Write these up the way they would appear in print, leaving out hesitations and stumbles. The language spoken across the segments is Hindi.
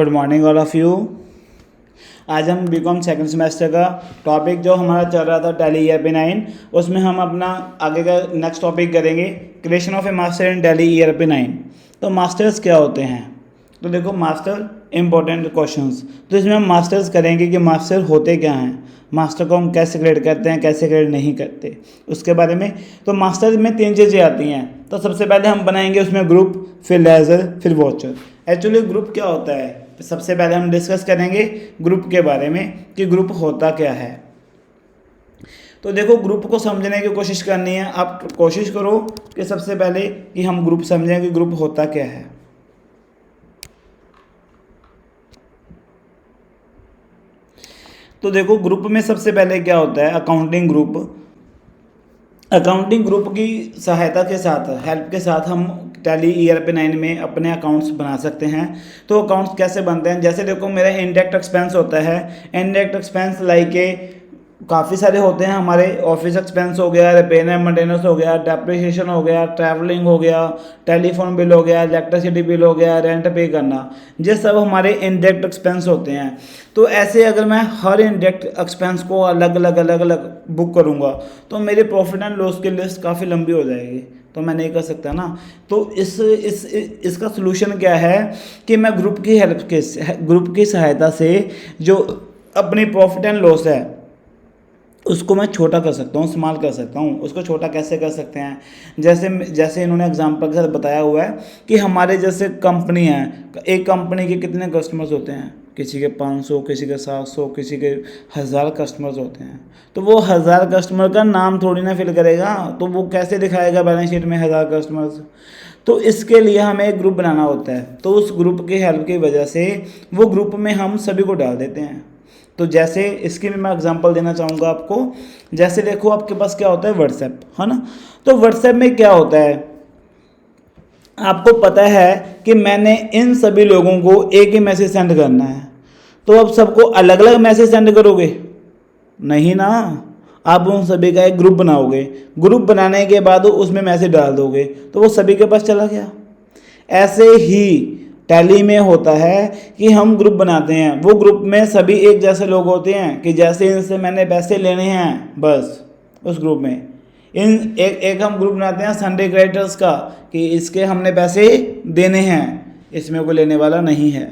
Good morning all of you. आज हम बीकॉम सेकंड सेमेस्टर का टॉपिक जो हमारा चल रहा था टैली ERP 9, उसमें हम अपना आगे का नेक्स्ट टॉपिक करेंगे creation of A master in tally ERP 9। तो मास्टर्स क्या होते हैं? तो देखो, मास्टर इंपॉर्टेंट क्वेश्चंस, तो इसमें हम मास्टर्स करेंगे कि मास्टर होते क्या हैं, मास्टर को हम कैसे ग्रेड करते हैं, कैसे ग्रेड नहीं करते, उसके बारे में। तो मास्टर्स में 3 चीज़ें आती हैं। तो सबसे पहले हम बनाएंगे उसमें ग्रुप, फिर लेज़र, फिर वॉचर। एक्चुअली ग्रुप क्या होता है, सबसे पहले हम डिस्कस करेंगे ग्रुप के बारे में कि ग्रुप होता क्या है। तो देखो, ग्रुप को समझने की कोशिश करनी है। आप कोशिश करो कि सबसे पहले कि हम ग्रुप समझें कि ग्रुप होता क्या है। तो देखो, ग्रुप में सबसे पहले क्या होता है, अकाउंटिंग ग्रुप। अकाउंटिंग ग्रुप की सहायता के साथ, हेल्प के साथ हम टैली ERP 9 में अपने अकाउंट्स बना सकते हैं। तो अकाउंट्स कैसे बनते हैं, जैसे देखो, मेरा इनडायरेक्ट एक्सपेंस होता है। इनडायरेक्ट एक्सपेंस लाइक काफ़ी सारे होते हैं हमारे। ऑफिस एक्सपेंस हो गया, रिपेयर एंड मेंटेनेंस हो गया, डेप्रिसिएशन हो गया, ट्रैवलिंग हो गया, टेलीफोन बिल हो गया, इलेक्ट्रिसिटी बिल हो गया, रेंट पे करना, ये सब हमारे इनडायरेक्ट एक्सपेंस होते हैं। तो ऐसे अगर मैं हर इनडायरेक्ट एक्सपेंस को अलग अलग बुक करूँगा तो मेरे प्रॉफिट एंड लॉस की लिस्ट काफ़ी लंबी हो जाएगी, तो मैं नहीं कर सकता ना। तो इसका सलूशन क्या है कि मैं ग्रुप की सहायता से जो अपनी प्रॉफिट एंड लॉस है उसको मैं छोटा कर सकता हूँ, स्मॉल कर सकता हूँ। उसको छोटा कैसे कर सकते हैं, जैसे इन्होंने एग्जांपल के साथ बताया हुआ है कि हमारे जैसे कंपनी है, एक कंपनी के कितने कस्टमर्स होते हैं, किसी के 500, किसी के 700, किसी के 1000 कस्टमर्स होते हैं। तो वो 1000 कस्टमर का नाम थोड़ी ना फिल करेगा, तो वो कैसे दिखाएगा बैलेंस शीट में 1000 कस्टमर्स। तो इसके लिए हमें एक ग्रुप बनाना होता है। तो उस ग्रुप की हेल्प की वजह से वो ग्रुप में हम सभी को डाल देते हैं। तो जैसे इसकी भी मैं एग्जांपल देना चाहूँगा आपको। जैसे देखो, आपके पास क्या होता है, व्हाट्सएप, है ना। तो व्हाट्सएप में क्या होता है, आपको पता है कि मैंने इन सभी लोगों को एक ही मैसेज सेंड करना है। तो अब सबको अलग अलग मैसेज सेंड करोगे? नहीं ना, आप उन सभी का एक ग्रुप बनाओगे। ग्रुप बनाने के बाद उसमें मैसेज डाल दोगे तो वो सभी के पास चला गया। ऐसे ही टैली में होता है कि हम ग्रुप बनाते हैं, वो ग्रुप में सभी एक जैसे लोग होते हैं कि जैसे इनसे मैंने पैसे लेने हैं, बस उस ग्रुप में एक हम ग्रुप बनाते हैं संडे क्रेडिटर्स का कि इसके हमने पैसे देने हैं, इसमें कोई लेने वाला नहीं है।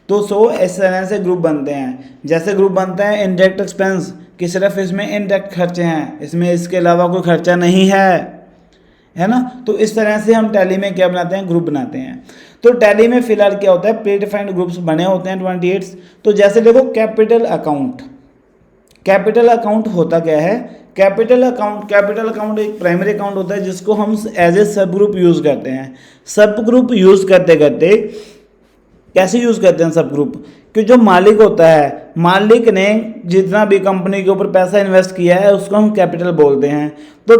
तो इस तरह से ग्रुप बनते हैं। जैसे ग्रुप बनता है इनडायरेक्ट एक्सपेंस कि सिर्फ इसमें इनडायरेक्ट खर्चे हैं, इसमें इसके अलावा कोई खर्चा नहीं है ना। तो इस तरह से हम टैली में क्या बनाते हैं, ग्रुप बनाते हैं। तो टैली में फिलहाल क्या होता है, प्री डिफाइंड ग्रुप्स बने होते हैं 28। तो जैसे देखो, कैपिटल अकाउंट होता क्या है, कैपिटल अकाउंट एक प्राइमरी अकाउंट होता है जिसको हम एज ए सब ग्रुप यूज़ करते हैं। सब ग्रुप यूज़ करते करते कैसे यूज़ करते हैं सब ग्रुप, कि जो मालिक होता है, मालिक ने जितना भी कंपनी के ऊपर पैसा इन्वेस्ट किया है उसको हम कैपिटल बोलते हैं। तो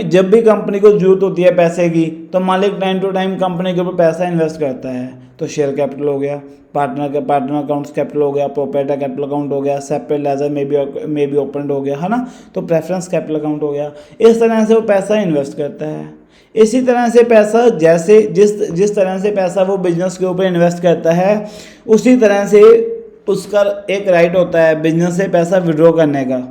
जब भी कंपनी को जरूरत होती है पैसे की, तो मालिक टाइम टू टाइम कंपनी के ऊपर पैसा इन्वेस्ट करता है। तो शेयर कैपिटल हो गया, पार्टनर अकाउंट्स कैपिटल हो गया, प्रोप्राइटर कैपिटल अकाउंट हो गया, सेपरेट लेजर में भी ओपन हो गया, है ना। तो प्रेफरेंस कैपिटल अकाउंट हो गया। इस तरह से वो पैसा इन्वेस्ट करता है। इसी तरह से पैसा जिस तरह से पैसा वो बिजनेस के ऊपर इन्वेस्ट करता है, उसी तरह से उसका एक राइट होता है बिजनेस से पैसा विड्रॉ करने का।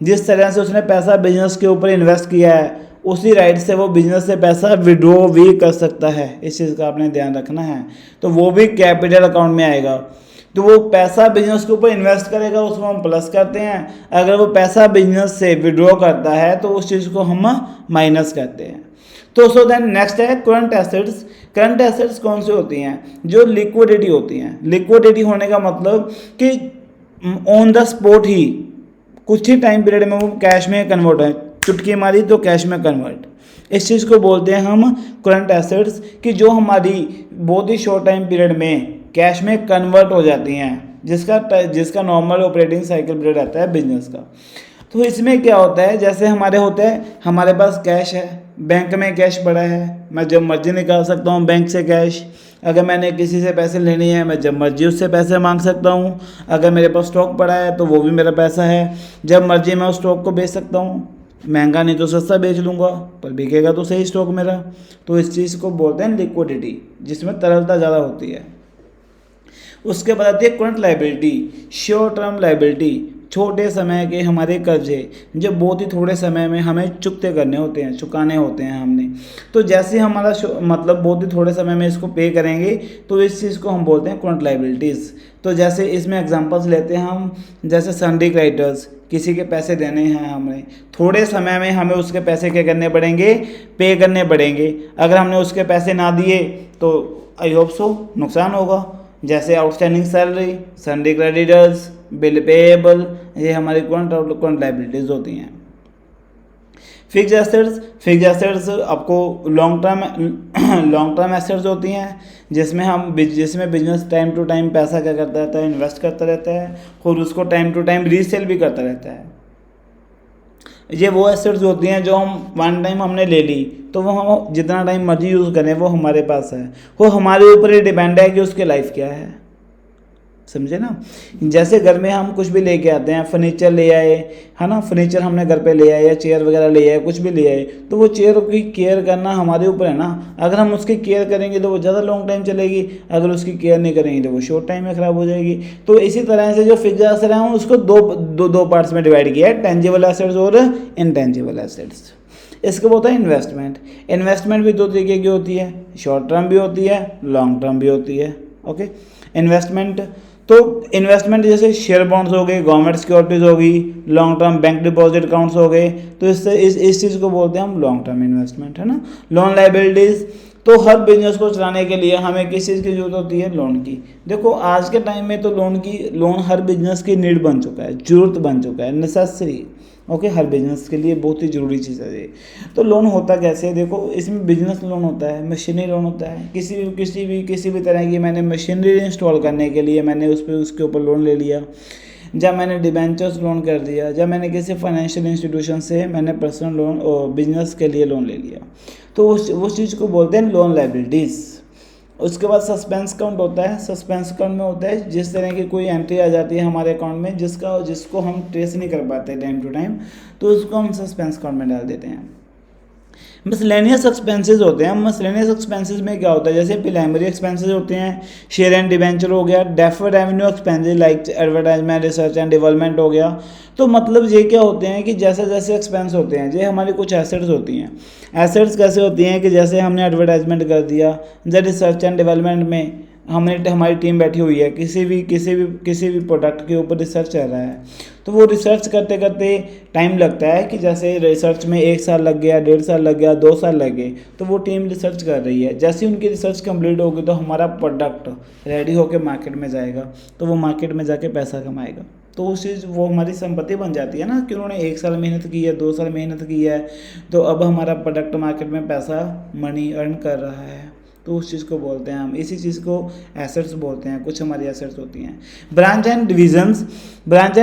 जिस तरह से उसने पैसा बिजनेस के ऊपर इन्वेस्ट किया है, उसी राइट से वो बिजनेस से पैसा विड्रॉ भी कर सकता है। इस चीज़ का आपने ध्यान रखना है। तो वो भी कैपिटल अकाउंट में आएगा। तो वो पैसा बिजनेस के ऊपर इन्वेस्ट करेगा, उसको हम प्लस करते हैं। अगर वो पैसा बिजनेस से विड्रॉ करता है तो उस चीज़ को हम माइनस करते हैं। तो सो देन नेक्स्ट है करंट एसेट्स। करंट एसेट्स कौन सी होती हैं, जो लिक्विडिटी होती हैं। लिक्विडिटी होने का मतलब कि ऑन द स्पॉट ही कुछ ही टाइम पीरियड में वो कैश में कन्वर्ट है, चुटकी मारी तो कैश में कन्वर्ट। इस चीज़ को बोलते हैं हम करंट एसेट्स, कि जो हमारी बहुत ही शॉर्ट टाइम पीरियड में कैश में कन्वर्ट हो जाती हैं, जिसका नॉर्मल ऑपरेटिंग साइकिल पीरियड रहता है बिजनेस का। तो इसमें क्या होता है, जैसे हमारे पास कैश है, बैंक में कैश पड़ा है, मैं जब मर्जी निकाल सकता हूँ बैंक से कैश। अगर मैंने किसी से पैसे लेने हैं, मैं जब मर्जी उससे पैसे मांग सकता हूँ। अगर मेरे पास स्टॉक पड़ा है तो वो भी मेरा पैसा है, जब मर्जी मैं उस स्टॉक को बेच सकता हूँ। महंगा नहीं तो सस्ता बेच लूँगा, पर बिकेगा तो सही स्टॉक मेरा। तो इस चीज़ को बोलते हैं लिक्विडिटी, जिसमें तरलता ज़्यादा होती है। उसके बाद आती है current liability, short term liability, छोटे समय के हमारे कर्जे जो बहुत ही थोड़े समय में हमें चुकाने होते हैं हमने। तो जैसे हमारा मतलब बहुत ही थोड़े समय में इसको पे करेंगे तो इस चीज़ को हम बोलते हैं करंट लाइबिलिटीज़। तो जैसे इसमें एग्जांपल्स लेते हैं हम, जैसे सन्डी क्रेडिटर्स, किसी के पैसे देने हैं हमें, थोड़े समय में हमें उसके पैसे क्या करने पड़ेंगे, पे करने पड़ेंगे। अगर हमने उसके पैसे ना दिए तो आई होप सो नुकसान होगा। जैसे outstanding salary, सन्डी creditors, bill payable, ये हमारी करंट लाइबिलिटीज़ होती हैं। फिक्स एसेट्स आपको लॉन्ग टर्म एसेट्स होती हैं, जिसमें बिजनेस टाइम टू टाइम पैसा क्या करता रहता है, इन्वेस्ट करता रहता है और उसको टाइम टू टाइम रीसेल भी करता रहता है। ये वो एसेट्स होती हैं जो हम वन टाइम हमने ले ली तो वो हम जितना टाइम मर्जी यूज़ करें वो हमारे पास है, वो हमारे ऊपर ही डिपेंड है कि उसकी लाइफ क्या है, समझे ना। जैसे घर में हम कुछ भी लेके आते हैं, फर्नीचर ले आए, है ना, फर्नीचर हमने घर पे ले आए या चेयर वगैरह ले आए, कुछ भी ले आए, तो वो चेयर की केयर करना हमारे ऊपर है ना। अगर हम उसकी केयर करेंगे तो वो ज़्यादा लॉन्ग टाइम चलेगी, अगर उसकी केयर नहीं करेंगे तो वो शॉर्ट टाइम में ख़राब हो जाएगी। तो इसी तरह से जो फिक्स्ड एसेट है उसको दो पार्ट्स में डिवाइड किया है, टेंजिबल एसेट्स और इनटेंजिबल एसेट्स। इसके होता है इन्वेस्टमेंट भी दो तरीके की होती है, शॉर्ट टर्म भी होती है, लॉन्ग टर्म भी होती है। ओके, इन्वेस्टमेंट जैसे शेयर बॉन्ड्स हो गए, गवर्नमेंट सिक्योरिटीज होगी, long term bank deposit accounts हो गए, तो इससे इस चीज़ को बोलते हैं हम लॉन्ग टर्म इन्वेस्टमेंट, है ना। लोन लाइबिलिटीज़, तो हर बिजनेस को चलाने के लिए हमें किस चीज़ की जरूरत होती है, लोन की। देखो आज के टाइम में तो लोन हर बिजनेस की नीड बन चुका है, जरूरत बन चुका है, नेसेसरी। ओके, हर बिजनेस के लिए बहुत ही ज़रूरी चीज़ है ये। तो लोन होता कैसे है, देखो इसमें बिजनेस लोन होता है, मशीनरी लोन होता है, किसी भी तरह की मैंने मशीनरी इंस्टॉल करने के लिए मैंने उसके ऊपर लोन ले लिया, जब मैंने डिबेंचर्स लोन कर दिया, जब मैंने किसी फाइनेंशियल इंस्टीट्यूशन से मैंने पर्सनल लोन और बिजनेस के लिए लोन ले लिया, तो उस चीज़ को बोलते हैं लोन लाइबिलिटीज़। उसके बाद सस्पेंस अकाउंट होता है। सस्पेंस अकाउंट में होता है जिस तरह की कोई एंट्री आ जाती है हमारे अकाउंट में जिसको हम ट्रेस नहीं कर पाते टाइम टू टाइम, तो उसको हम सस्पेंस अकाउंट में डाल देते हैं। मिसलेनियस एक्सपेंसेस होते हैं। मिसलेनियस एक्सपेंसेस में क्या होता है, जैसे प्राइमरी एक्सपेंसेस होते हैं, शेयर एंड डिवेंचर हो गया, deferred revenue expenses like advertisement, research and development हो गया। तो मतलब ये क्या होते हैं कि जैसे जैसे एक्सपेंस होते हैं, ये हमारी कुछ एसेट्स होती हैं। एसेट्स कैसे होती हैं कि जैसे हमने एडवर्टाइजमेंट कर दिया, जैसे रिसर्च एंड डेवलपमेंट में हमारी टीम बैठी हुई है, किसी भी प्रोडक्ट के ऊपर रिसर्च चल रहा है, तो वो रिसर्च करते करते टाइम लगता है कि जैसे रिसर्च में 1 साल लग गया, 1.5 साल लग गया, 2 साल लगे, तो वो टीम रिसर्च कर रही है। जैसे उनकी रिसर्च कंप्लीट होगी तो हमारा प्रोडक्ट रेडी होकर मार्केट में जाएगा, तो वो मार्केट में जाके पैसा कमाएगा। तो वो हमारी संपत्ति बन जाती है ना कि उन्होंने 1 साल मेहनत की है, 2 साल मेहनत की है, तो अब हमारा प्रोडक्ट मार्केट में पैसा मनी अर्न कर रहा है, तो उस चीज़ को बोलते हैं हम, इसी चीज़ को एसेट्स बोलते हैं। कुछ हमारी एसेट्स होती हैं। ब्रांच एंड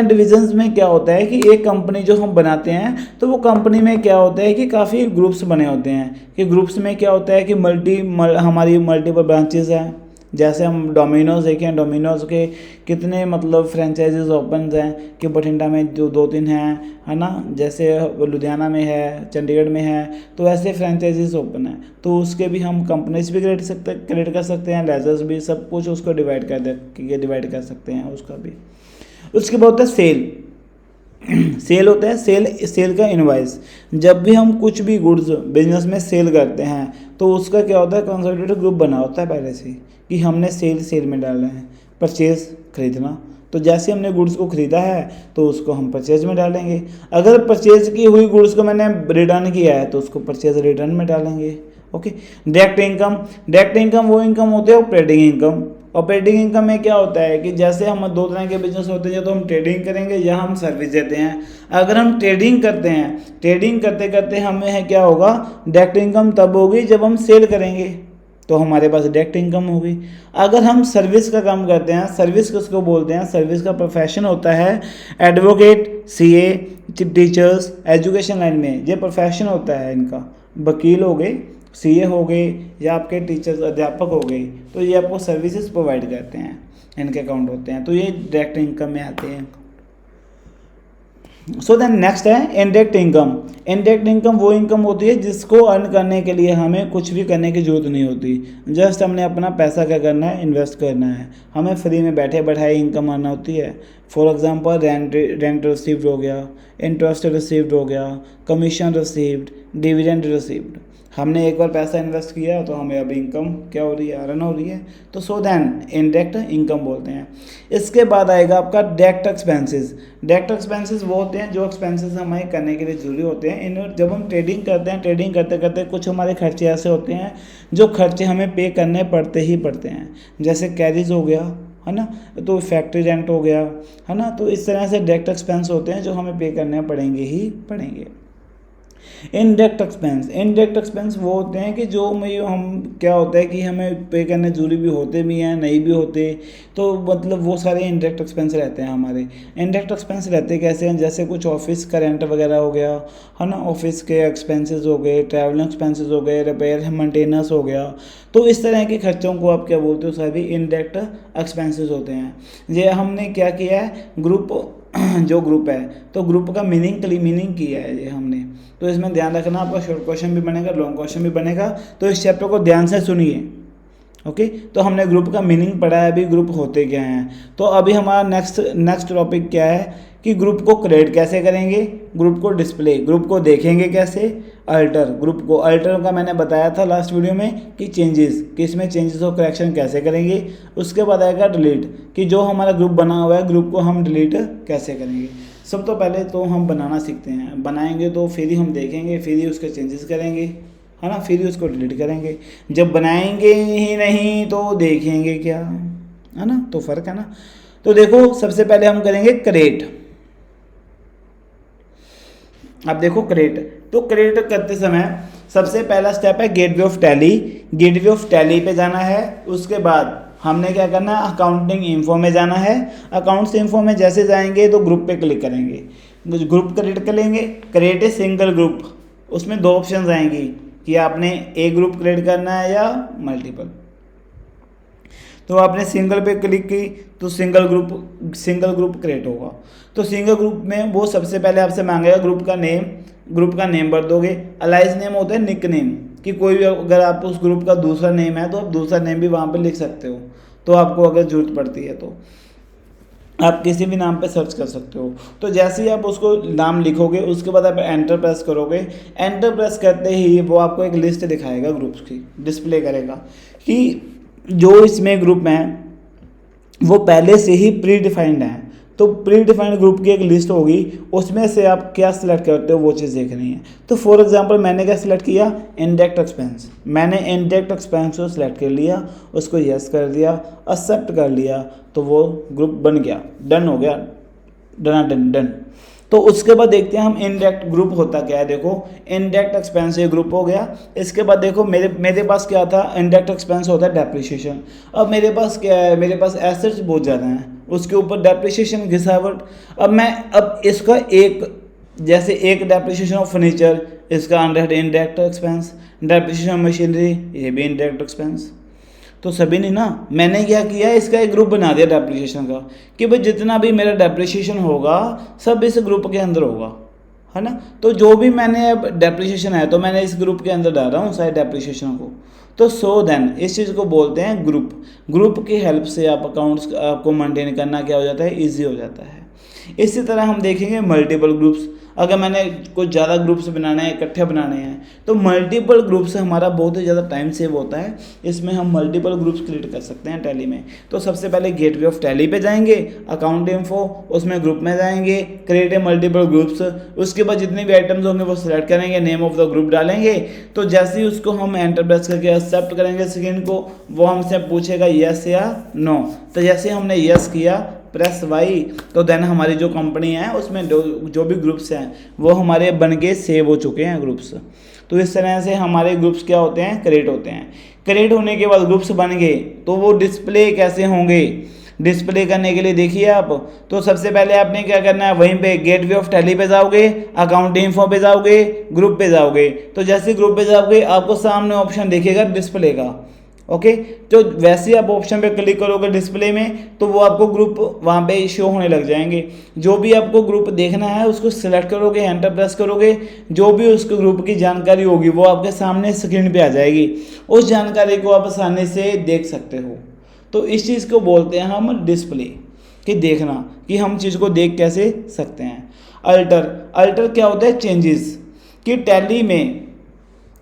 डिविजन्स में क्या होता है कि एक कंपनी जो हम बनाते हैं, तो वो कंपनी में क्या होता है कि काफ़ी ग्रुप्स बने होते हैं, कि ग्रुप्स में क्या होता है कि हमारी मल्टीपल ब्रांचेस हैं। जैसे हम डोमिनोज देखें, डोमिनोज के कितने मतलब फ्रेंचाइजीज ओपन हैं कि बठिंडा में जो 2-3 हैं, है ना, जैसे लुधियाना में है, चंडीगढ़ में है, तो ऐसे फ्रेंचाइजीज ओपन है, तो उसके भी हम कंपनीज भी क्रिएट कर सकते हैं, लेजर्स भी, सब कुछ उसको डिवाइड कर सकते हैं उसका भी। उसके बाद होता है सेल होता है। सेल का इनवॉइस, जब भी हम कुछ भी गुड्स बिजनेस में सेल करते हैं तो उसका क्या होता है, कंसोलिडेटेड ग्रुप बना होता है पहले से कि हमने सेल में डालना है। परचेज, खरीदना, तो जैसे हमने गुड्स को खरीदा है तो उसको हम परचेज में डालेंगे। अगर परचेज की हुई गुड्स को मैंने रिटर्न किया है तो उसको परचेज रिटर्न में डालेंगे। ओके, डायरेक्ट इनकम वो इनकम होते हैं ऑपरेटिंग इनकम। ऑपरेटिंग इनकम में क्या होता है कि जैसे हम 2 तरह के बिजनेस होते हैं, या तो हम ट्रेडिंग करेंगे या हम सर्विस देते हैं। अगर हम ट्रेडिंग करते हैं, ट्रेडिंग करते करते हमें क्या होगा, डायरेक्ट इनकम तब होगी जब हम सेल करेंगे, तो हमारे पास डायरेक्ट इनकम होगी। अगर हम सर्विस का काम करते हैं, सर्विस किसको बोलते हैं, सर्विस का प्रोफेशन होता है advocate, CA, teachers, education line में ये प्रोफेशन होता है इनका। वकील हो गए, सीए हो गए, या आपके टीचर्स अध्यापक हो गए, तो ये आपको सर्विसेज प्रोवाइड करते हैं, इनके अकाउंट होते हैं, तो ये डायरेक्ट इनकम में आते हैं। सो देन नेक्स्ट है इनडायरेक्ट इनकम। इनडायरेक्ट इनकम वो इनकम होती है जिसको अर्न करने के लिए हमें कुछ भी करने की ज़रूरत नहीं होती, जस्ट हमने अपना पैसा क्या करना है, इन्वेस्ट करना है, हमें फ्री में बैठे बैठाए इनकम आना होती है। फॉर एग्जांपल रेंट रिसीव्ड हो गया, इंटरेस्ट रिसीव्ड हो गया, कमीशन रिसीव्ड, डिविडेंड रिसीव्ड। हमने एक बार पैसा इन्वेस्ट किया तो हमें अब इनकम क्या हो रही है, अर्न हो रही है, तो सो देन इनडायरेक्ट इनकम बोलते हैं। इसके बाद आएगा आपका डायरेक्ट एक्सपेंसेस। डायरेक्ट एक्सपेंसेस वो होते हैं जो एक्सपेंसेस हमें करने के लिए जरूरी होते हैं। इन जब हम ट्रेडिंग करते हैं, ट्रेडिंग करते करते कुछ हमारे खर्चे ऐसे होते हैं जो खर्चे हमें पे करने पड़ते ही पड़ते हैं, जैसे कैरीज हो गया, है ना, तो फैक्ट्री रेंट हो गया, है ना, तो इस तरह से डायरेक्ट एक्सपेंस होते हैं जो हमें पे करने पड़ेंगे ही पड़ेंगे। इनडायरेक्ट एक्सपेंस वो होते हैं कि जो में हम क्या होता है कि हमें पे करने जरूरी भी होते भी हैं, नहीं भी होते, तो मतलब वो सारे इनडायरेक्ट एक्सपेंस रहते हैं हमारे। इनडायरेक्ट एक्सपेंस रहते कैसे हैं, जैसे कुछ ऑफिस का रेंट वगैरह हो गया, है ना, ऑफिस के एक्सपेंसेस हो गए, ट्रैवल एक्सपेंसेस हो गए, रिपेयर मेंटेनेंस हो गया, तो इस तरह के खर्चों को आप क्या बोलते हो, सभी इनडायरेक्ट एक्सपेंसेस होते हैं। ये हमने क्या किया है, ग्रुप जो ग्रुप है तो ग्रुप का मीनिंग किया है ये हमने, तो इसमें ध्यान रखना, आपका शॉर्ट क्वेश्चन भी बनेगा, लॉन्ग क्वेश्चन भी बनेगा, तो इस चैप्टर को ध्यान से सुनिए। ओके, तो हमने ग्रुप का मीनिंग पढ़ा है, अभी ग्रुप होते क्या हैं। तो अभी हमारा नेक्स्ट टॉपिक क्या है कि ग्रुप को क्रिएट कैसे करेंगे, ग्रुप को डिस्प्ले, ग्रुप को देखेंगे कैसे, अल्टर, ग्रुप को अल्टर का मैंने बताया था लास्ट वीडियो में कि चेंजेस, कि इसमें चेंजेस और करेक्शन कैसे करेंगे। उसके बाद आएगा डिलीट, कि जो हमारा ग्रुप बना हुआ है ग्रुप को हम डिलीट कैसे करेंगे। सब तो पहले तो हम बनाना सीखते हैं, बनाएंगे तो फिर ही हम देखेंगे, फिर ही उसके चेंजेस करेंगे, है ना, फिर ही उसको डिलीट करेंगे। जब बनाएंगे ही नहीं तो देखेंगे क्या, है ना, तो फर्क है ना। तो देखो सबसे पहले हम करेंगे क्रिएट। अब देखो क्रिएट, तो क्रिएट करते समय सबसे पहला स्टेप है gateway of tally. Gateway of tally पे जाना है, उसके बाद हमने क्या करना है, अकाउंटिंग इन्फो में जाना है। अकाउंट्स इन्फो में जैसे जाएंगे तो ग्रुप पे क्लिक करेंगे, ग्रुप क्रिएट करेंगे, क्रिएट ए सिंगल ग्रुप। उसमें दो ऑप्शन आएंगी कि आपने एक ग्रुप क्रिएट करना है या मल्टीपल। तो आपने सिंगल पे क्लिक की तो सिंगल ग्रुप क्रिएट होगा। तो सिंगल ग्रुप में वो सबसे पहले आपसे मांगेगा ग्रुप का नेम भर दोगे। अलाइज नेम होता है निक नेम, कि कोई भी अगर आप उस ग्रुप का दूसरा नेम है तो आप दूसरा नेम भी वहाँ पे लिख सकते हो, तो आपको अगर जरूरत पड़ती है तो आप किसी भी नाम पे सर्च कर सकते हो। तो जैसे ही आप उसको नाम लिखोगे उसके बाद आप एंटर प्रेस करोगे। एंटर प्रेस करते ही वो आपको एक लिस्ट दिखाएगा ग्रुप्स की, डिस्प्ले करेगा कि जो इसमें ग्रुप हैं वो पहले से ही प्री डिफाइंड हैं। तो प्री डिफाइंड ग्रुप की एक लिस्ट होगी, उसमें से आप क्या सिलेक्ट करते हो वो चीज़ देखनी है। तो फॉर एग्जांपल मैंने क्या सिलेक्ट किया, इनडायरेक्ट एक्सपेंस। मैंने इनडायरेक्ट एक्सपेंस को सिलेक्ट कर लिया, उसको यस कर दिया, एक्सेप्ट कर लिया, तो वो ग्रुप बन गया, डन हो गया, डन। तो उसके बाद देखते हैं हम इनडायरेक्ट ग्रुप होता क्या है। देखो इनडायरेक्ट एक्सपेंस ये ग्रुप हो गया। इसके बाद देखो मेरे पास क्या था, इनडायरेक्ट एक्सपेंस होता है डेप्रिसिएशन। अब मेरे पास क्या है, मेरे पास एसेट्स बहुत ज़्यादा हैं, उसके ऊपर डेप्रिसिएशन घिसावट। अब इसका जैसे एक डेप्रिसिएशन ऑफ फर्नीचर, इसका under indirect expense, depreciation machinery, ये भी इनडायरेक्ट एक्सपेंस। तो सभी ने ना, मैंने क्या किया, इसका एक ग्रुप बना दिया डेप्रिसिएशन का, कि भाई जितना भी मेरा डेप्रिसिएशन होगा सब इस ग्रुप के अंदर होगा, है ना। तो जो भी मैंने अब डेप्रिसिएशन है तो मैंने इस ग्रुप के अंदर डाल रहा हूँ सारे डेप्रिसिएशन को। तो सो देन इस चीज़ को बोलते हैं ग्रुप की हेल्प से आप अकाउंट्स को मेंटेन करना क्या हो जाता है, ईजी हो जाता है। इसी तरह हम देखेंगे मल्टीपल ग्रुप्स। अगर मैंने कुछ ज़्यादा ग्रुप्स बनाने हैं, इकट्ठे बनाने हैं, तो मल्टीपल ग्रुप से हमारा बहुत ही ज़्यादा टाइम सेव होता है। इसमें हम मल्टीपल ग्रुप्स क्रिएट कर सकते हैं टैली में। तो सबसे पहले गेटवे ऑफ टैली पे जाएंगे, अकाउंट इन्फो, उसमें ग्रुप में जाएंगे, क्रिएट ए मल्टीपल ग्रुप्स। उसके बाद जितने भी आइटम्स होंगे वो सिलेक्ट करेंगे, नेम ऑफ द ग्रुप डालेंगे। तो जैसे ही उसको हम एंटर प्रेस करके एक्सेप्ट करेंगे स्क्रीन को, वो हमसे पूछेगा यस या नो। तो जैसे हमने यस किया, प्रेस वाई, तो देन हमारी जो कंपनी है उसमें जो भी ग्रुप्स हैं वो हमारे बन के सेव हो चुके हैं ग्रुप्स। तो इस तरह से हमारे ग्रुप्स क्या होते हैं, क्रिएट होते हैं। क्रिएट होने के बाद ग्रुप्स बन गए तो वो डिस्प्ले कैसे होंगे, डिस्प्ले करने के लिए देखिए आप, तो सबसे पहले आपने क्या करना है, वहीं पे गेटवे ऑफ टैली पे जाओगे, अकाउंट इन्फो पे जाओगे, ग्रुप पे जाओगे। तो जैसे ग्रुप पे जाओगे आपको सामने ऑप्शन दिखेगा डिस्प्ले का, ओके। तो वैसे ही आप ऑप्शन पे क्लिक करोगे डिस्प्ले में तो वो आपको ग्रुप वहाँ पे शो होने लग जाएंगे। जो भी आपको ग्रुप देखना है उसको सिलेक्ट करोगे, एंटर प्रेस करोगे, जो भी उस ग्रुप की जानकारी होगी वो आपके सामने स्क्रीन पे आ जाएगी। उस जानकारी को आप आसानी से देख सकते हो। तो इस चीज़ को बोलते हैं हम डिस्प्ले, कि देखना, कि हम चीज़ को देख कैसे सकते हैं। अल्टर क्या होता है? चेंजेस। कि टैली में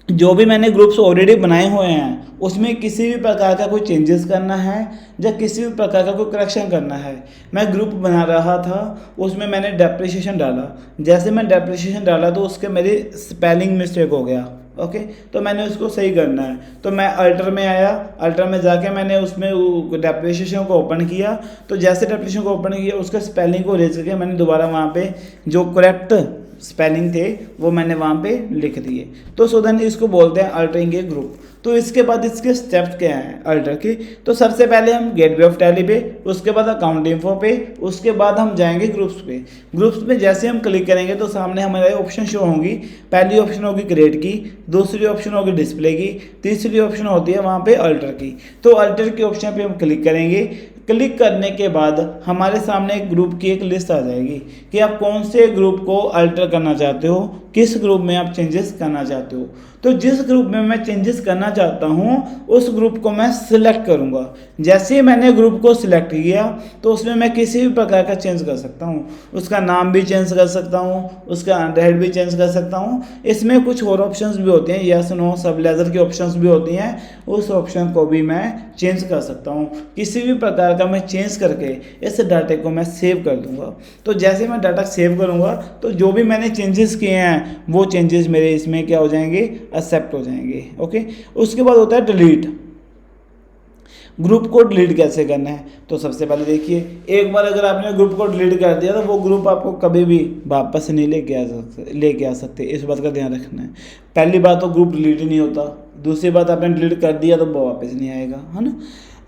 जो भी मैंने ग्रुप्स ऑलरेडी बनाए हुए हैं उसमें किसी भी प्रकार का कोई चेंजेस करना है या किसी भी प्रकार का कोई करेक्शन करना है। मैं ग्रुप बना रहा था, उसमें मैंने डेप्रिसिएशन डाला, जैसे मैं डेप्रिसिएशन डाला तो उसके मेरी स्पेलिंग मिस्टेक हो गया। ओके, तो मैंने उसको सही करना है, तो मैं अल्टर में आया, अल्टर में जाके मैंने उसमें डेप्रिसिएशन को ओपन किया। तो जैसे डेप्रिसिएशन को ओपन किया उसके स्पेलिंग को रेज करके मैंने दोबारा वहाँ पे जो करेक्ट स्पेलिंग थे वो मैंने वहाँ पे लिख दिए। तो सो देन इसको बोलते हैं अल्टरिंग ए ग्रुप। तो इसके बाद इसके स्टेप्स क्या हैं अल्टर के? तो सबसे पहले हम गेटवे ऑफ टैली पे, उसके बाद अकाउंट इन्फो पे, उसके बाद हम जाएंगे ग्रुप्स पे। ग्रुप्स पे जैसे हम क्लिक करेंगे तो सामने हमारे ऑप्शन शो होंगी। पहली ऑप्शन होगी क्रिएट की, दूसरी ऑप्शन होगी डिस्प्ले की, तीसरी ऑप्शन होती है वहाँ पे अल्टर की। तो अल्टर के ऑप्शन पे हम क्लिक करेंगे। क्लिक करने के बाद हमारे सामने एक ग्रुप की एक लिस्ट आ जाएगी कि आप कौन से ग्रुप को अल्टर करना चाहते हो, किस ग्रुप में आप चेंजेस करना चाहते हो। तो जिस ग्रुप में मैं चेंजेस करना चाहता हूँ उस ग्रुप को मैं सिलेक्ट करूँगा। जैसे ही मैंने ग्रुप को सिलेक्ट किया तो उसमें मैं किसी भी प्रकार का चेंज कर सकता हूँ, उसका नाम भी चेंज कर सकता हूँ, उसका अंडरहेड भी चेंज कर सकता हूँ। इसमें कुछ और ऑप्शंस भी होते हैं, यस नो सब लेज़र की ऑप्शंस भी होती हैं, उस ऑप्शन को भी मैं चेंज कर सकता हूँ। किसी भी प्रकार का मैं चेंज करके इस डाटे को मैं सेव कर दूंगा। तो जैसे मैं डाटा सेव करूंगा तो जो भी मैंने चेंजेस किए हैं वो चेंजेस मेरे इसमें क्या हो जाएंगे, एक्सेप्ट हो जाएंगे। ओके, उसके बाद होता है डिलीट। ग्रुप को डिलीट कैसे करना है? तो सबसे पहले देखिए, एक बार अगर आपने ग्रुप को डिलीट कर दिया तो वो ग्रुप आपको कभी भी वापस नहीं लेके आ सकते। इस बात का ध्यान रखना है। पहली बात तो ग्रुप डिलीट ही नहीं होता, दूसरी बात आपने डिलीट कर दिया तो वो वापस नहीं आएगा, है ना।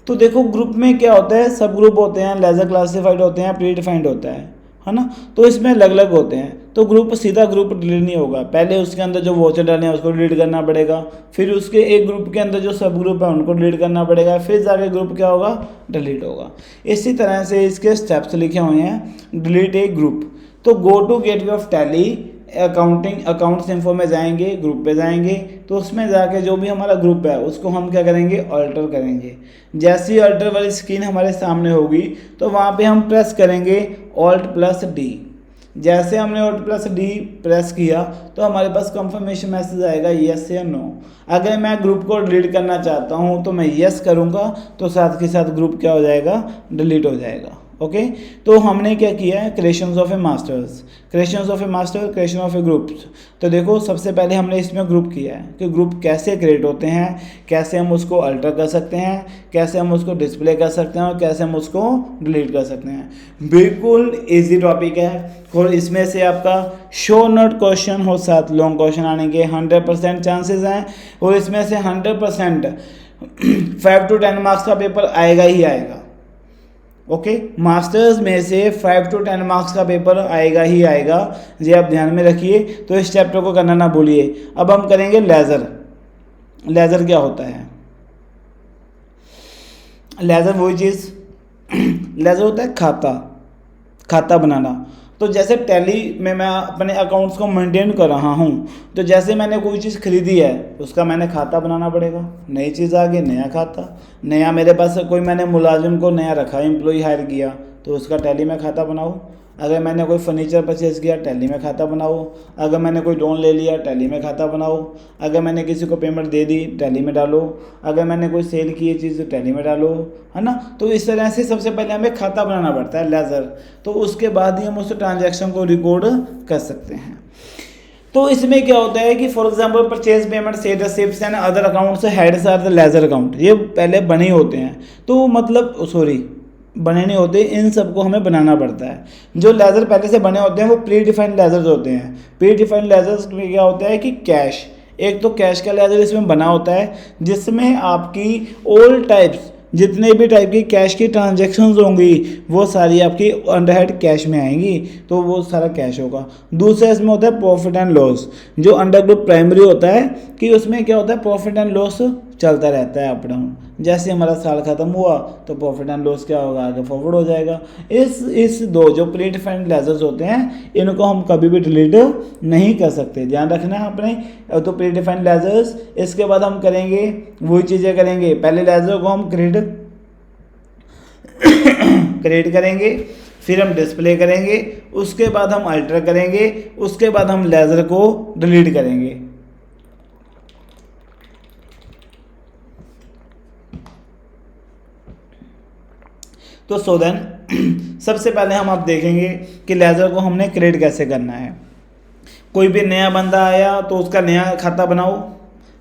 तो देखो ग्रुप में क्या होता है, सब ग्रुप होते हैं, लेजर क्लासिफाइड होते हैं, प्री डिफाइंड होता है ना। तो इसमें अलग अलग होते हैं। तो ग्रुप सीधा ग्रुप डिलीट नहीं होगा, पहले उसके अंदर जो वॉचर डाले हैं उसको डिलीट करना पड़ेगा, फिर उसके एक ग्रुप के अंदर जो सब ग्रुप है उनको डिलीट करना पड़ेगा, फिर जाके ग्रुप क्या होगा, डिलीट होगा। इसी तरह से इसके स्टेप्स लिखे हुए हैं डिलीट ए ग्रुप। तो go to gateway of Tally, accounts info में जाएंगे, ग्रुप पे जाएंगे, तो उसमें जाके जो भी हमारा ग्रुप है उसको हम क्या करेंगे, अल्टर करेंगे। जैसे ही अल्टर वाली स्क्रीन हमारे सामने होगी तो वहाँ पे हम प्रेस करेंगे Alt+D। जैसे हमने Alt+D प्रेस किया तो हमारे पास कंफर्मेशन मैसेज आएगा यस या नो। अगर मैं ग्रुप को डिलीट करना चाहता हूँ तो मैं यस करूँगा तो साथ के साथ ग्रुप क्या हो जाएगा, डिलीट हो जाएगा। ओके, तो हमने क्या किया है, creations of A masters, creations of A master, creation of A groups. तो देखो सबसे पहले हमने इसमें ग्रुप किया है कि ग्रुप कैसे क्रिएट होते हैं, कैसे हम उसको अल्टर कर सकते हैं, कैसे हम उसको डिस्प्ले कर सकते हैं और कैसे हम उसको डिलीट कर सकते हैं। बिल्कुल इजी टॉपिक है और इसमें से आपका शो नोट क्वेश्चन हो, 7 लॉन्ग क्वेश्चन आने के 100% चांसेस हैं और इसमें से 100% 5 to 10 मार्क्स का पेपर आएगा ही आएगा। ओके, मास्टर्स में से 5 to 10 मार्क्स का पेपर आएगा ही आएगा, ये आप ध्यान में रखिए। तो इस चैप्टर को करना ना भूलिए। अब हम करेंगे लेज़र। लेज़र क्या होता है? लेज़र वही चीज़, लेज़र होता है खाता बनाना। तो जैसे टैली में मैं अपने अकाउंट्स को मेंटेन कर रहा हूँ, तो जैसे मैंने कोई चीज़ खरीदी है उसका मैंने खाता बनाना पड़ेगा। नई चीज़ आ गई, नया खाता, नया मेरे पास कोई मैंने मुलाजिम को नया रखा, एम्प्लॉय हायर किया तो उसका टैली में खाता बनाऊँ। अगर मैंने कोई फर्नीचर परचेज़ किया टैली में खाता बनाओ, अगर मैंने कोई लोन ले लिया टैली में खाता बनाओ, अगर मैंने किसी को पेमेंट दे दी टैली में डालो, अगर मैंने कोई सेल की चीज़ टैली में डालो, है ना। तो इस तरह से सबसे पहले हमें खाता बनाना पड़ता है लेज़र, तो उसके बाद ही हम उस ट्रांजैक्शन को रिकॉर्ड कर सकते हैं। तो इसमें क्या होता है कि for example purchase payment sale receipts and other accounts heads are the ledger account, ये पहले बने होते हैं। तो मतलब सॉरी बने नहीं होते, इन सबको हमें बनाना पड़ता है। जो लेज़र पहले से बने होते हैं वो प्री डिफाइंड लेज़र्स होते हैं। प्री डिफाइंड लेज़र्स में क्या होता है कि कैश, एक तो कैश का लेज़र इसमें बना होता है जिसमें आपकी ऑल टाइप्स, जितने भी टाइप की कैश की ट्रांजैक्शंस होंगी वो सारी आपकी अंडरहेड कैश में आएंगी, तो वो सारा कैश होगा। दूसरा इसमें होता है प्रॉफिट एंड लॉस, जो अंडर ग्रुप प्राइमरी होता है कि उसमें क्या होता है प्रॉफिट एंड लॉस चलता रहता है अप डाउन। जैसे हमारा साल ख़त्म हुआ तो प्रॉफिट एंड लॉस क्या होगा, आगे फॉरवर्ड हो जाएगा। इस दो जो प्री डिफाइंड लेजर्स होते हैं इनको हम कभी भी डिलीट नहीं कर सकते, ध्यान रखना है अपने। तो प्री डिफाइंड लेजर्स, इसके बाद हम करेंगे वही चीज़ें करेंगे। पहले लेजर को हम क्रिएट करेंगे, फिर हम डिस्प्ले करेंगे, उसके बाद हम अल्टर करेंगे, उसके बाद हम लेजर को डिलीट करेंगे। तो सो देन सबसे पहले हम अब देखेंगे कि लेजर को हमने क्रिएट कैसे करना है। कोई भी नया बंदा आया तो उसका नया खाता बनाओ,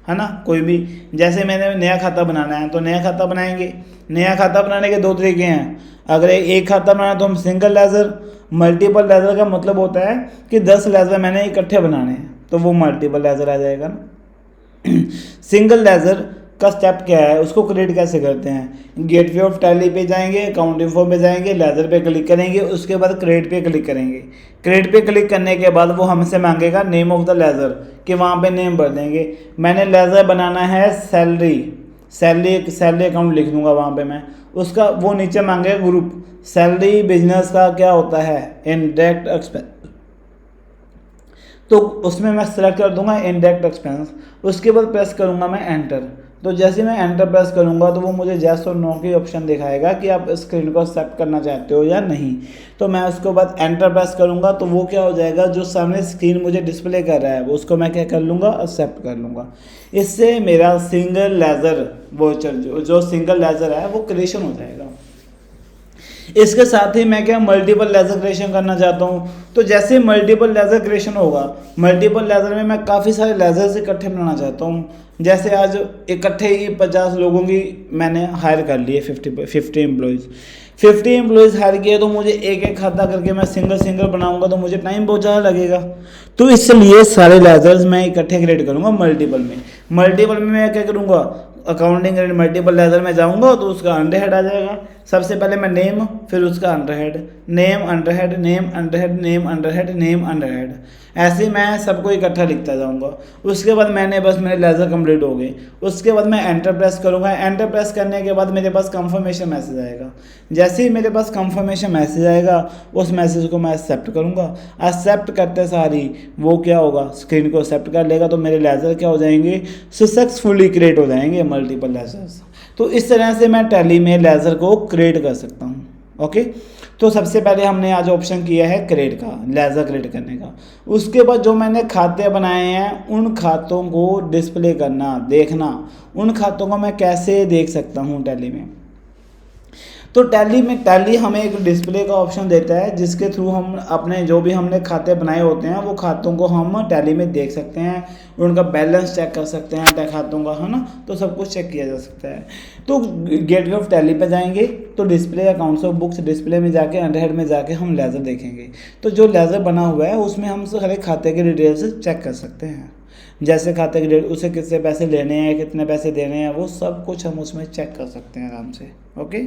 है ना। कोई भी, जैसे मैंने नया खाता बनाना है तो नया खाता बनाएंगे। नया खाता बनाने के दो तरीके हैं। अगर एक खाता बनाना है तो हम सिंगल लेजर, मल्टीपल लेजर का मतलब होता है कि 10 लेजर मैंने इकट्ठे बनाने हैं तो वो मल्टीपल लेजर आ जाएगा ना। सिंगल लेजर का स्टेप क्या है, उसको क्रिएट कैसे करते हैं। गेटवे ऑफ टैली पे जाएंगे, अकाउंट इन्फो पे जाएंगे, लेजर पे क्लिक करेंगे, उसके बाद क्रिएट पे क्लिक करेंगे। क्रिएट पे क्लिक करने के बाद वो हमसे मांगेगा नेम ऑफ द लेजर, कि वहाँ पे नेम भर देंगे। मैंने लेजर बनाना है सैलरी अकाउंट लिख दूंगा वहाँ पे मैं। उसका वो नीचे मांगेगा ग्रुप, सैलरी बिजनेस का क्या होता है, इनडायरेक्ट एक्सपेंस, तो उसमें मैं सेलेक्ट कर दूंगा इनडायरेक्ट एक्सपेंस। उसके बाद प्रेस करूंगा मैं एंटर। तो जैसे मैं एंटर प्रेस करूंगा तो वो मुझे येस और नो की ऑप्शन दिखाएगा कि आप स्क्रीन को एक्सेप्ट करना चाहते हो या नहीं। तो मैं उसके बाद एंटर प्रेस करूंगा तो वो क्या हो जाएगा, जो सामने स्क्रीन मुझे डिस्प्ले कर रहा है उसको मैं क्या कर लूँगा, एक्सेप्ट कर लूँगा। इससे मेरा सिंगल लेजर वोचर जो सिंगल लेजर है वो क्रिएशन हो जाएगा। इसके साथ ही मैं क्या मल्टीपल लेजर क्रिएशन करना चाहता हूँ। तो जैसे मल्टीपल लेजर क्रिएशन होगा, मल्टीपल लेजर में मैं काफ़ी सारे लेजर्स इकट्ठे बनाना चाहता हूँ। जैसे आज इकट्ठे ही 50 लोगों की मैंने हायर कर लिए, 50 एम्प्लॉयज़ हायर किए, तो मुझे एक एक खाता करके मैं सिंगल बनाऊंगा तो मुझे टाइम बहुत ज़्यादा लगेगा। तो इसलिए सारे लेजर्स मैं इकट्ठे क्रिएट करूँगा मल्टीपल में मैं क्या करूँगा, अकाउंटिंग एंड मल्टीपल लेजर में जाऊँगा तो उसका अंडर हेड आ जाएगा। सबसे पहले मैं नेम, फिर उसका under head, name under head, name under head, name under head, name under head, ऐसे ही मैं सबको इकट्ठा लिखता जाऊँगा। उसके बाद मेरे लेजर कंप्लीट हो गए। उसके बाद मैं एंटर प्रेस करूँगा। एंटर प्रेस करने के बाद मेरे पास कंफर्मेशन मैसेज आएगा। जैसे ही मेरे पास कंफर्मेशन मैसेज आएगा उस मैसेज को मैं एक्सेप्ट करूँगा। एक्सेप्ट करते सारी वो क्या होगा, स्क्रीन को एक्सेप्ट कर लेगा तो मेरे लेजर क्या हो जाएंगे, सक्सेसफुली क्रिएट हो जाएंगे मल्टीपल लेजर्स। तो इस तरह से मैं टैली में लेजर को क्रिएट कर सकता हूँ। ओके, तो सबसे पहले हमने आज ऑप्शन किया है क्रिएट का, लेजर क्रिएट करने का। उसके बाद जो मैंने खाते बनाए हैं उन खातों को डिस्प्ले करना, देखना, उन खातों को मैं कैसे देख सकता हूँ टैली में। तो टैली हमें एक डिस्प्ले का ऑप्शन देता है जिसके थ्रू हम अपने जो भी हमने खाते बनाए होते हैं वो खातों को हम टैली में देख सकते हैं, उनका बैलेंस चेक कर सकते हैं खातों का, है ना। तो सब कुछ चेक किया जा सकता है। तो गेटवे ऑफ टैली पे जाएंगे तो display accounts of books, display में जाके अंडरहेड में जाके हम लेजर देखेंगे। तो जो लेजर बना हुआ है उसमें हम हर एक खाते के डिटेल्स चेक कर सकते हैं। जैसे खाते की डेट, उसे कितने पैसे लेने हैं, कितने पैसे देने हैं, वो सब कुछ हम उसमें चेक कर सकते हैं आराम से। ओके,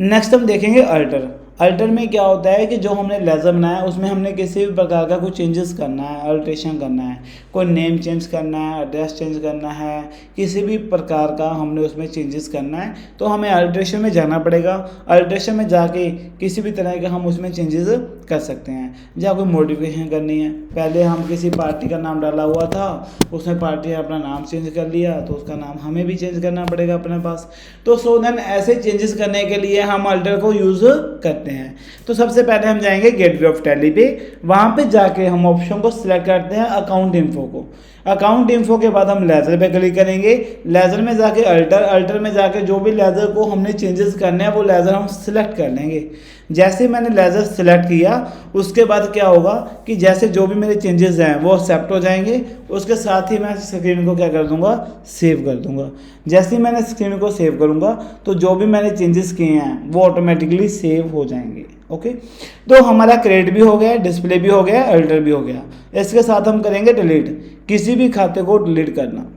नेक्स्ट हम देखेंगे अल्टर। अल्टर में क्या होता है कि जो हमने लेजर बनाया है उसमें हमने किसी भी प्रकार का कुछ चेंजेस करना है, अल्ट्रेशन करना है, कोई नेम चेंज करना है, एड्रेस चेंज करना है, किसी भी प्रकार का हमने उसमें चेंजेस करना है तो हमें अल्ट्रेशन में जाना पड़ेगा। अल्ट्रेशन में जाके किसी भी तरह के हम उसमें चेंजेस कर सकते हैं। जहाँ कोई मॉडिफिकेशन करनी है, पहले हम किसी पार्टी का नाम डाला हुआ था, उसमें पार्टी ने अपना नाम चेंज कर लिया तो उसका नाम हमें भी चेंज करना पड़ेगा अपने पास। तो सो देन ऐसे चेंजेस करने के लिए हम अल्टर को यूज़ करते हैं। तो सबसे पहले हम जाएंगे गेटवे ऑफ टैली पे, वहाँ पे जाके हम ऑप्शन को सिलेक्ट करते हैं अकाउंट इन्फो को। अकाउंट इन्फो के बाद हम लेजर पे क्लिक करेंगे, लेजर में जाके अल्टर में जाके जो भी लेजर को हमने चेंजेस करने हैं वो लेजर हम सिलेक्ट कर लेंगे। जैसे मैंने लेजर सिलेक्ट किया उसके बाद क्या होगा कि जैसे जो भी मेरे चेंजेस हैं वो एक्सेप्ट हो जाएंगे। उसके साथ ही मैं स्क्रीन को क्या कर दूंगा, सेव कर दूंगा। जैसे ही मैंने स्क्रीन को सेव करूंगा तो जो भी मैंने चेंजेस किए हैं वो ऑटोमेटिकली सेव हो जाएंगे। ओके, तो हमारा क्रिएट भी हो गया, डिस्प्ले भी हो गया, अल्टर भी हो गया। इसके साथ हम करेंगे डिलीट, किसी भी खाते को डिलीट करना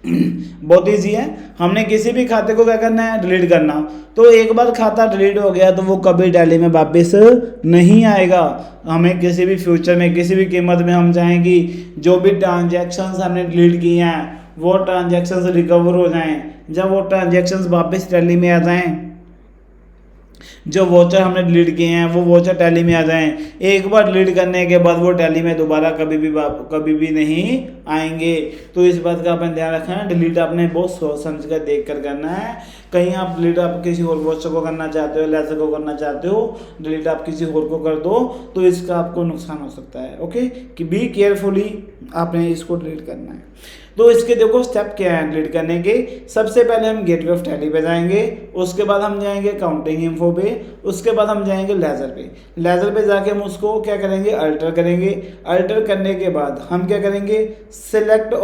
बहुत ईजी है। हमने किसी भी खाते को क्या करना है, डिलीट करना। तो एक बार खाता डिलीट हो गया तो वो कभी टैली में वापस नहीं आएगा। हमें किसी भी फ्यूचर में किसी भी कीमत में हम चाहें कि जो भी ट्रांजैक्शंस हमने डिलीट किए हैं वो ट्रांजैक्शंस रिकवर हो जाएं, जब वो ट्रांजैक्शंस वापस टैली में आ जाएं, जो वोचर हमने डिलीट किए हैं वो वोचर टैली में आ जाएं। एक बार डिलीट करने के बाद वो टैली में दोबारा कभी भी नहीं आएंगे। तो इस बात का आपने ध्यान रखना है। डिलीट आपने बहुत सोच समझ कर देख कर करना है। कहीं आप डिलीट आप किसी और वोचर को करना चाहते हो, लेजर को करना चाहते हो, डिलीट आप किसी और को कर दो तो इसका आपको नुकसान हो सकता है। ओके, कि बी केयरफुली आपने इसको डिलीट करना है। तो इसके देखो स्टेप क्या है डिलीट करने के। सबसे पहले हम गेटवे ऑफ टैली पे जाएंगे, उसके बाद हम जाएंगे काउंटिंग इन्फो पे, उसके बाद हम जाएंगे लेजर पे। लेजर पे जाके हम उसको क्या करेंगे, अल्टर करेंगे। अल्टर करने के बाद हम क्या करेंगे, select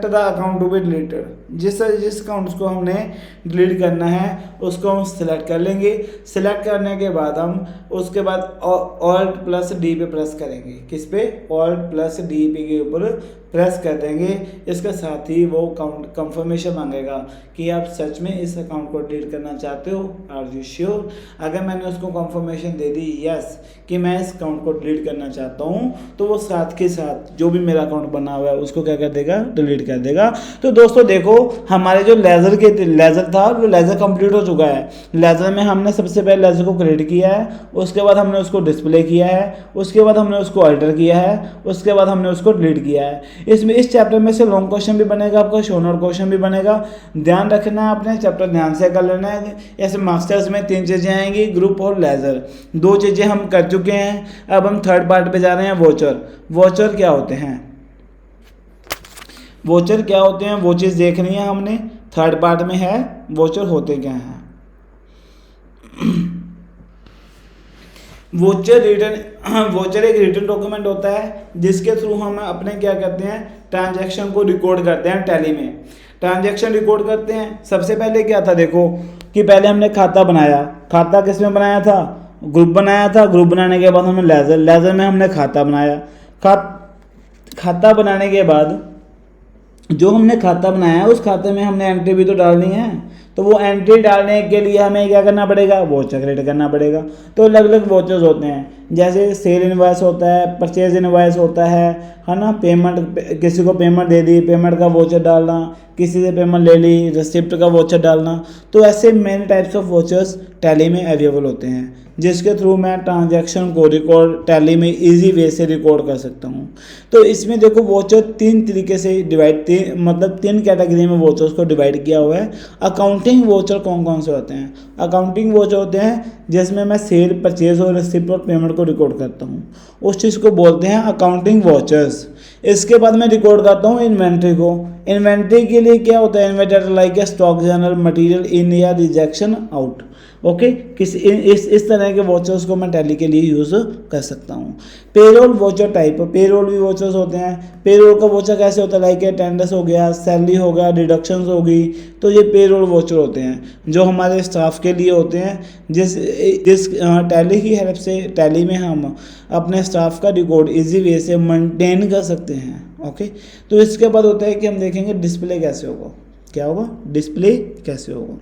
the account to be deleted. जिस अकाउंट को हमने डिलीट करना है उसको हम सिलेक्ट कर लेंगे। सिलेक्ट करने के बाद हम उसके बाद ऑल्ट प्लस डी पे प्रेस करेंगे। किस पे, ऑल्ट प्लस डी पे के ऊपर प्रेस कर देंगे। इसके साथ ही वो कंफर्मेशन मांगेगा कि आप सच में इस अकाउंट को डिलीट करना चाहते हो, आर यू श्योर। अगर मैंने उसको कंफर्मेशन दे दी यस कि मैं इस अकाउंट को डिलीट करना चाहता हूँ, तो वो साथ के साथ जो भी मेरा अकाउंट बना हुआ है उसको क्या कर देगा, डिलीट कर देगा। तो दोस्तों देखो हमारे जो लेजर था वो लेजर कंप्लीट हो चुका है। लेजर में हमने सबसे पहले लेजर को क्रिएट किया है, उसके बाद हमने उसको डिस्प्ले किया है, उसके बाद हमने उसको अल्टर किया है, उसके बाद हमने उसको डिलीट किया है। इसमें इस चैप्टर में से लॉन्ग क्वेश्चन भी बनेगा, आपका शॉर्ट नोट क्वेश्चन भी बनेगा। ध्यान रखना है, आपने चैप्टर ध्यान से कर लेना है। ऐसे मास्टर्स में 3 चीज़ें आएंगी, ग्रुप और लेजर। 2 चीज़ें हम कर चुके हैं, अब हम थर्ड पार्ट पे जा रहे हैं, वोचर। वोचर क्या होते हैं, वोचर क्या होते हैं वो चीज़ देखनी है हमने। थर्ड पार्ट में है वोचर होते क्या हैं। वोचर एक रिटन डॉक्यूमेंट होता है जिसके थ्रू हम अपने क्या करते हैं, ट्रांजैक्शन को रिकॉर्ड करते हैं टैली में। ट्रांजैक्शन रिकॉर्ड करते हैं। सबसे पहले क्या था देखो कि पहले हमने खाता बनाया। खाता किस में बनाया था, ग्रुप बनाया था। ग्रुप बनाने के बाद हमने लेजर में हमने खाता बनाया। खाता बनाने के बाद जो हमने खाता बनाया उस खाते में हमने एंट्री भी तो डालनी है। तो वो एंट्री डालने के लिए हमें क्या करना पड़ेगा, वोचर क्रिएट करना पड़ेगा। तो अलग अलग वोचर्स होते हैं, जैसे सेल इनवॉइस होता है, परचेज इनवॉइस होता है ना। पेमेंट, किसी को पेमेंट दे दी, पेमेंट का वोचर डालना, किसी से पेमेंट ले ली, रिसिप्ट का वोचर डालना। तो ऐसे many types of vouchers tally में अवेलेबल होते हैं जिसके थ्रू मैं ट्रांजैक्शन को रिकॉर्ड टैली में इजी वे से रिकॉर्ड कर सकता हूँ। तो इसमें देखो वोचर 3 तरीके से मतलब 3 कैटेगरी में वोचर्स को डिवाइड किया हुआ है। अकाउंटिंग वोचर कौन कौन से होते हैं, अकाउंटिंग वोचर होते हैं जिसमें मैं सेल, परचेज और रिसिप्ट और पेमेंट को रिकॉर्ड करता हूँ, उस चीज़ को बोलते हैं अकाउंटिंग वोचर्स। इसके बाद मैं रिकॉर्ड करता हूँ इन्वेंट्री को। इन्वेंट्री के लिए क्या होता है, inventory like stock general material in या रिजेक्शन आउट। ओके, इस तरह के वोचर्स को मैं टैली के लिए यूज़ कर सकता हूँ। पेरोल वोचर टाइप, पेरोल भी वोचर्स होते हैं। पेरोल का वोचर कैसे होता है, लाइक अटेंडेंस हो गया, सैलरी हो गया, डिडक्शंस होगी। तो ये पेरोल वोचर होते हैं जो हमारे स्टाफ के लिए होते हैं, जिस टैली की हेल्प से टैली में हम अपने स्टाफ का रिकॉर्ड इजी वे से मेंटेन कर सकते हैं। ओके, तो इसके बाद होता है कि हम देखेंगे डिस्प्ले कैसे होगा। क्या होगा, डिस्प्ले कैसे होगा।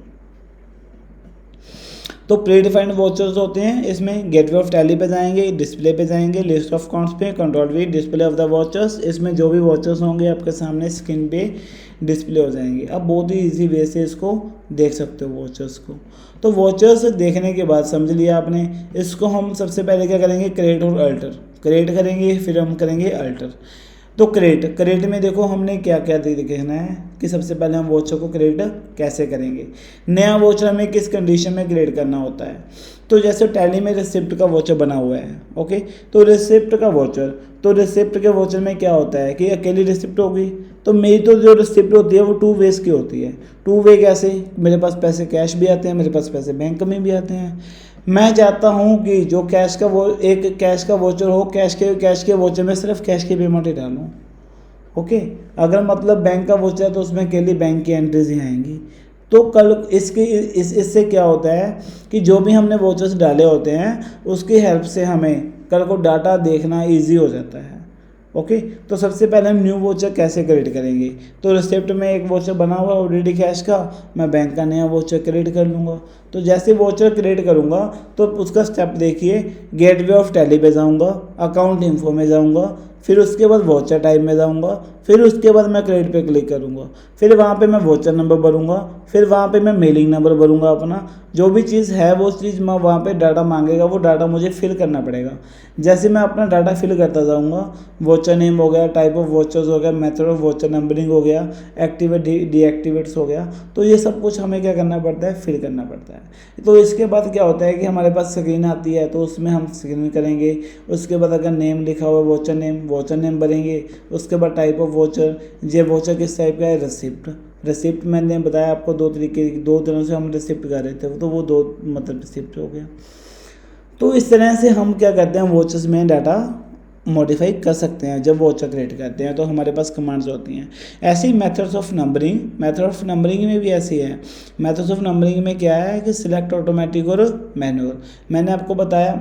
तो प्री डिफाइंड वोचर्स होते हैं, इसमें गेटवे ऑफ टैली पे जाएंगे, डिस्प्ले पे जाएंगे, लिस्ट ऑफ अकाउंट्स पे, control we display of the vouchers. इसमें जो भी वोचर्स होंगे आपके सामने स्क्रीन पे डिस्प्ले हो जाएंगे। अब बहुत ही इजी वे से इसको देख सकते हो वोचर्स को। तो वोचर्स देखने के बाद समझ लिया आपने, इसको हम सबसे पहले क्या करेंगे, क्रिएट और अल्टर। क्रिएट करेंगे फिर हम करेंगे अल्टर। तो क्रिएट में देखो हमने क्या क्या देखना है कि सबसे पहले हम वोचर को क्रिएट कैसे करेंगे। नया वोचर हमें किस कंडीशन में क्रिएट करना होता है। तो जैसे टैली में रिसिप्ट का वोचर बना हुआ है। ओके, तो रिसिप्ट का वोचर, तो रिसिप्ट के वोचर में क्या होता है कि अकेली रिसिप्ट होगी। तो मेरी तो जो रिसिप्ट होती है वो 2 वेज की होती है। 2 वे कैसे, मेरे पास पैसे कैश भी आते हैं, मेरे पास पैसे बैंक में भी आते हैं। मैं चाहता हूँ कि जो कैश का वो एक कैश का वोचर हो, कैश के वोचर में सिर्फ कैश की पेमेंट ही डालूँ। ओके, अगर मतलब बैंक का वोचर है तो उसमें अकेली बैंक की एंट्रीज ही आएंगी। तो कल इससे क्या होता है कि जो भी हमने वोचर्स डाले होते हैं उसकी हेल्प से हमें कल को डाटा देखना ईजी हो जाता है। ओके, तो सबसे पहले हम न्यू वोचर कैसे क्रिएट करेंगे। तो रिसिप्ट में एक वोचर बना हुआ ऑलरेडी कैश का, मैं बैंक का नया वोचर क्रिएट कर लूँगा। तो जैसे वोचर क्रिएट करूँगा तो उसका स्टेप देखिए, गेटवे ऑफ टैली पे जाऊँगा, अकाउंट इन्फो में जाऊँगा, फिर उसके बाद वॉचर टाइप में जाऊँगा, फिर उसके बाद मैं क्रेडिट पे क्लिक करूँगा, फिर वहाँ पे मैं वॉचर नंबर भरूँगा, फिर वहाँ पे मैं मेलिंग नंबर भरूँगा अपना, जो भी चीज़ है वो चीज़ मैं वहाँ पे डाटा मांगेगा, वो डाटा मुझे फिल करना पड़ेगा। जैसे मैं अपना डाटा फिल करता जाऊँगा, वॉचर नेम हो गया, टाइप ऑफ वॉचर्स हो गया, मेथड ऑफ वॉचर नंबरिंग हो गया, एक्टिवेट डीएक्टिवेट्स हो गया, तो ये सब कुछ हमें क्या करना पड़ता है, फिल करना पड़ता है। तो इसके बाद क्या होता है कि हमारे पास स्क्रीन आती है, तो उसमें हम स्क्रीन करेंगे। उसके बाद अगर नेम लिखा हुआ है वॉचर नेम भरेंगे। उसके बाद टाइप ऑफ वॉचर, ये वॉचर किस टाइप का है, रिसिप्ट मैंने बताया आपको दो तरह से हम रिसिप्ट कर रहे थे, तो वो दो मतलब रिसिप्ट हो गया। तो इस तरह से हम क्या करते हैं, वॉचर्स में डाटा मॉडिफाई कर सकते हैं। जब वॉचर क्रिएट करते हैं तो हमारे पास कमांड्स होती हैं। ऐसे ही मेथड्स ऑफ नंबरिंग में भी ऐसी है। मेथड्स ऑफ नंबरिंग में क्या है कि सिलेक्ट ऑटोमेटिक और मैनुअल। मैंने आपको बताया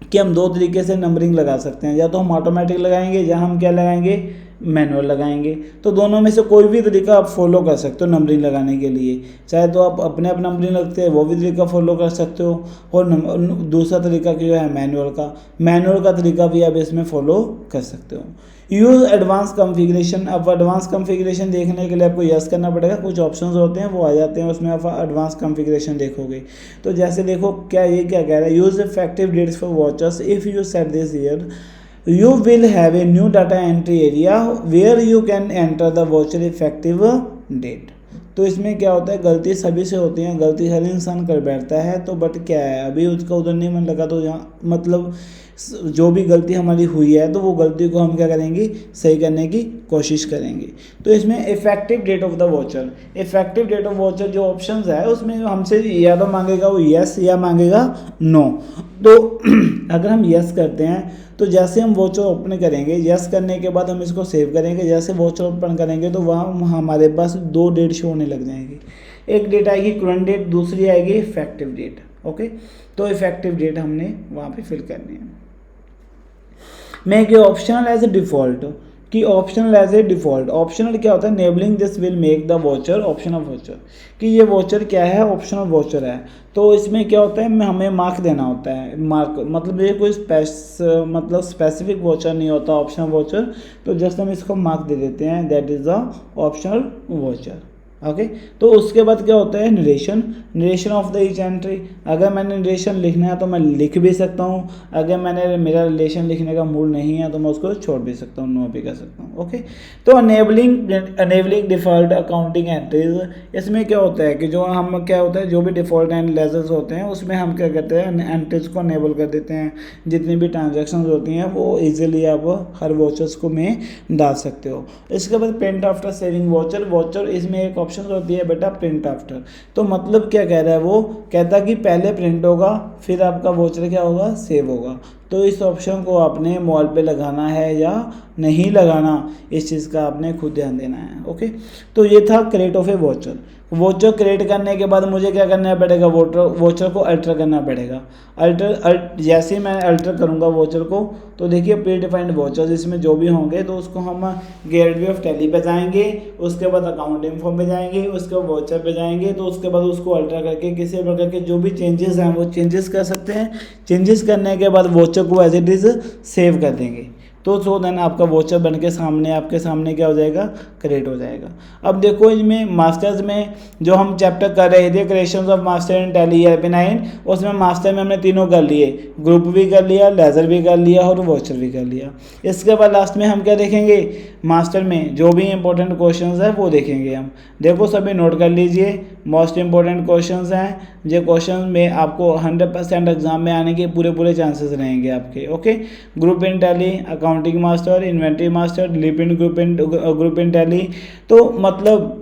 कि हम दो तरीके से नंबरिंग लगा सकते हैं, या तो हम ऑटोमेटिक लगाएंगे या हम क्या लगाएंगे, मैनुअल लगाएंगे। तो दोनों में से कोई भी तरीका आप फॉलो कर सकते हो नंबरिंग लगाने के लिए। चाहे तो आप अपने आप नंबरिंग लगते हैं वो भी तरीका फॉलो कर सकते हो, और दूसरा तरीका जो है मैनुअल का तरीका भी आप इसमें फॉलो कर सकते हो। Use advance configuration. अब एडवांस कॉन्फ़िगरेशन देखने के लिए आपको यस करना पड़ेगा। कुछ ऑप्शंस होते हैं वो आ जाते हैं, उसमें आप एडवांस कॉन्फ़िगरेशन देखोगे। तो जैसे देखो क्या कह रहा है, use effective dates for vouchers if you set this year you will have a new data entry area where you can enter the voucher effective date। तो इसमें क्या होता है, गलती सभी से होती है, गलती हर इंसान कर बैठता है। तो बट क्या है, अभी उसका उधर नहीं मन लगा, तो यहाँ मतलब जो भी गलती हमारी हुई है तो वो गलती को हम क्या करेंगे, सही करने की कोशिश करेंगे। तो इसमें effective date of the voucher जो ऑप्शंस है उसमें हमसे या तो मांगेगा वो यस या मांगेगा नो। तो अगर हम यस करते हैं तो जैसे हम वॉचर ओपन करेंगे, यस करने के बाद हम इसको सेव करेंगे, जैसे वॉचर ओपन करेंगे तो वहाँ हमारे पास दो डेट शो होने लग जाएंगी। एक डेट आएगी करंट डेट, दूसरी आएगी इफेक्टिव डेट। ओके, तो इफेक्टिव डेट हमने वहाँ पे फिल करनी है। Make a optional as a default, कि ऑप्शनल क्या होता है, enabling this will make the watcher optional watcher, कि ये वॉचर क्या है, ऑप्शनल वॉचर है। तो इसमें क्या होता है, हमें मार्क देना होता है। मार्क मतलब ये कोई स्पेसिफिक वॉचर नहीं होता ऑप्शनल वॉचर, तो जस्ट हम इसको मार्क दे देते हैं, that is the optional watcher. Okay, तो उसके बाद क्या होता है, narration of the each entry. अगर मैंने नरेशन लिखना है तो मैं लिख भी सकता हूँ, अगर मेरा रिलेशन लिखने का मूड नहीं है तो मैं उसको छोड़ भी सकता हूँ, नो भी कर सकता हूँ। ओके, तो अनेबलिंग डिफ़ॉल्ट अकाउंटिंग एंट्रीज। इसमें क्या होता है कि जो भी डिफ़ॉल्ट एंड लेजर्स होते हैं उसमें हम क्या करते हैं, एंट्रीज को अनेबल कर देते हैं। जितनी भी ट्रांजेक्शन होती हैं वो ईजिली आप हर वॉचर्स को में डाल सकते हो। इसके बाद प्रिंट आफ्टर सेविंग वॉचर, इसमें एक ऑप्शन होती है बेटा प्रिंट आफ्टर। तो मतलब क्या कह रहा है, वो कहता है कि पहले प्रिंट होगा फिर आपका वॉचर क्या होगा, सेव होगा। तो इस ऑप्शन को आपने मॉल पे लगाना है या नहीं लगाना, इस चीज़ का आपने खुद ध्यान देना है। ओके, तो ये था create of A watcher create करने के बाद मुझे क्या करना पड़ेगा, वॉचर को अल्टर करना पड़ेगा। जैसे ही मैं अल्टर करूँगा वॉचर को, तो देखिए प्री डिफाइंड वॉचर्स इसमें जो भी होंगे तो उसको हम गेटवे ऑफ टैली पे जाएंगे, उसके बाद अकाउंट इन्फो पे जाएंगे, उसके बाद वॉचर पे जाएंगे, तो उसके बाद उसको अल्टर करके किसी प्रकार के जो भी चेंजेस हैं वो चेंजेस कर सकते हैं। चेंजेस करने के बाद वॉचर को एज इट इज़ सेव कर देंगे। तो सो देन आपका वॉचर बन के आपके सामने क्या हो जाएगा, क्रिएट हो जाएगा। अब देखो इसमें मास्टर्स में जो हम चैप्टर कर रहे थे, creations of master in tally ERP 9, उसमें मास्टर में हमने तीनों कर लिए, ग्रुप भी कर लिया, लेजर भी कर लिया और वॉचर भी कर लिया। इसके बाद लास्ट में हम क्या देखेंगे, मास्टर में जो भी इंपॉर्टेंट क्वेश्चंस है वो देखेंगे हम। देखो सभी नोट कर लीजिए, मोस्ट इंपॉर्टेंट क्वेश्चंस हैं। ये क्वेश्चन में आपको 100% एग्जाम में आने के पूरे चांसेस रहेंगे आपके। Okay, group in tally, accounting master, inventory master, lip in group in tally. तो मतलब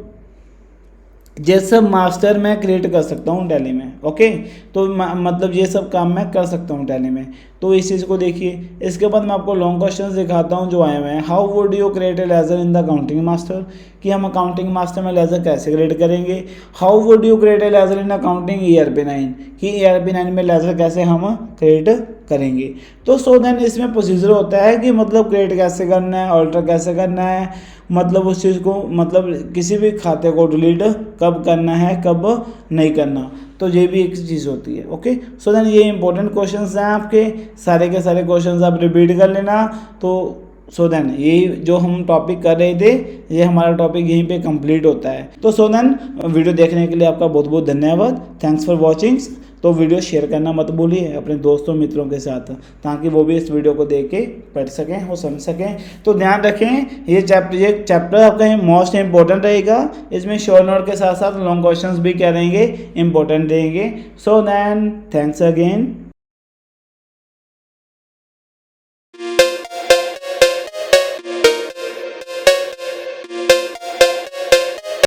ये सब मास्टर मैं क्रिएट कर सकता हूँ टैली में। ओके, तो मतलब ये सब काम मैं कर सकता हूँ टैली में। तो इस चीज़ को देखिए। इसके बाद मैं आपको लॉन्ग क्वेश्चंस दिखाता हूँ जो आए हुए हैं। How would you create a ledger in the accounting master, कि हम अकाउंटिंग मास्टर में लेजर कैसे क्रिएट करेंगे। How would you create a ledger in accounting ERP 9, कि ERP 9 में लेजर कैसे हम क्रिएट करेंगे। तो सो देन इसमें प्रोसीजर होता है कि मतलब क्रिएट कैसे करना है, ऑल्टर कैसे करना है, मतलब उस चीज़ को मतलब किसी भी खाते को डिलीट कब करना है कब नहीं करना। तो ये भी एक चीज़ होती है। ओके, सो देन ये इंपॉर्टेंट क्वेश्चंस हैं आपके, सारे के सारे क्वेश्चंस आप रिपीट कर लेना। तो सो देन यही जो हम टॉपिक कर रहे थे, ये हमारा टॉपिक यहीं पे कंप्लीट होता है। तो सो देन वीडियो देखने के लिए आपका बहुत बहुत धन्यवाद, थैंक्स फॉर वॉचिंग। तो वीडियो शेयर करना मत भूलिए अपने दोस्तों मित्रों के साथ, ताकि वो भी इस वीडियो को देख के पढ़ सकें और समझ सकें। तो ध्यान रखें, ये चैप्टर आपका मोस्ट इंपॉर्टेंट रहेगा। इसमें शॉर्ट नोट के साथ साथ लॉन्ग क्वेश्चंस भी क्या रहेंगे, इंपॉर्टेंट रहेंगे। So then thanks again.